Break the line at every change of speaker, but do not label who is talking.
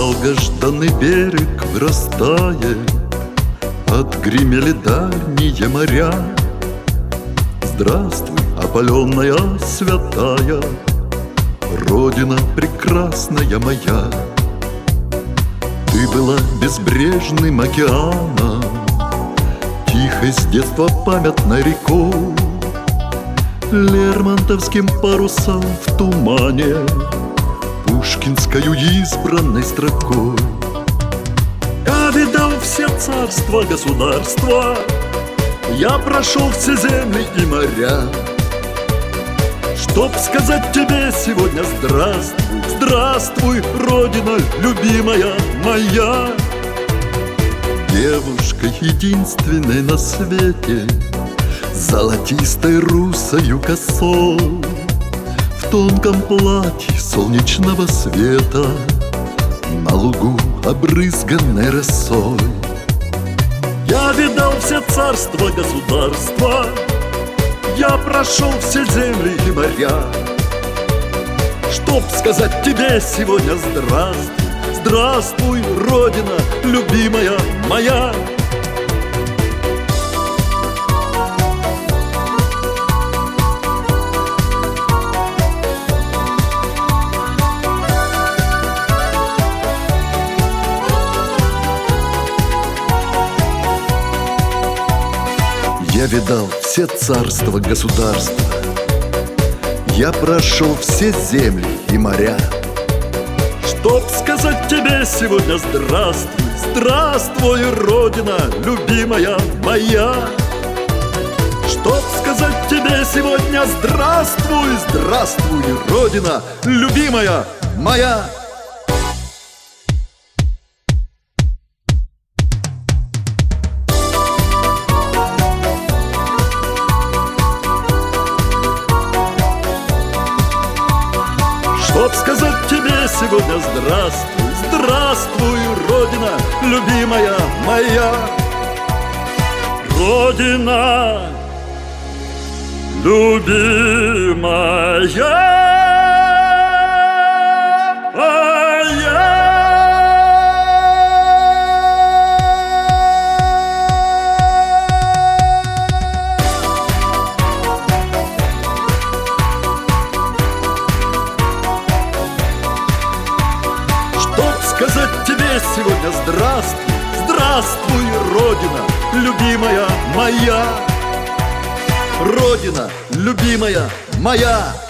долгожданный берег вырастает, отгремели дальние моря. Здравствуй, опаленная святая, Родина прекрасная моя. Ты была безбрежным океаном, тихой с детства памятной рекой, лермонтовским парусом в тумане, пушкинскою избранной строкой. Я видал все царства, государства, я прошел все земли и моря, чтоб сказать тебе сегодня здравствуй, здравствуй, Родина любимая моя. Девушкой единственной на свете, золотистой русою косой, в тонком платье солнечного света, на лугу обрызганной росой. Я видал все царства, государства, я прошел все земли и моря, чтоб сказать тебе сегодня здравствуй, здравствуй, Родина любимая моя. Я видал все царства, государства, я прошел все земли и моря, чтоб сказать тебе сегодня здравствуй, здравствуй, Родина любимая моя. Чтоб сказать тебе сегодня здравствуй, здравствуй, Родина любимая моя. Чтоб сказать тебе сегодня здравствуй, здравствуй, Родина любимая моя. Родина любимая сказать тебе сегодня здравствуй, здравствуй, Родина любимая моя. Родина любимая моя.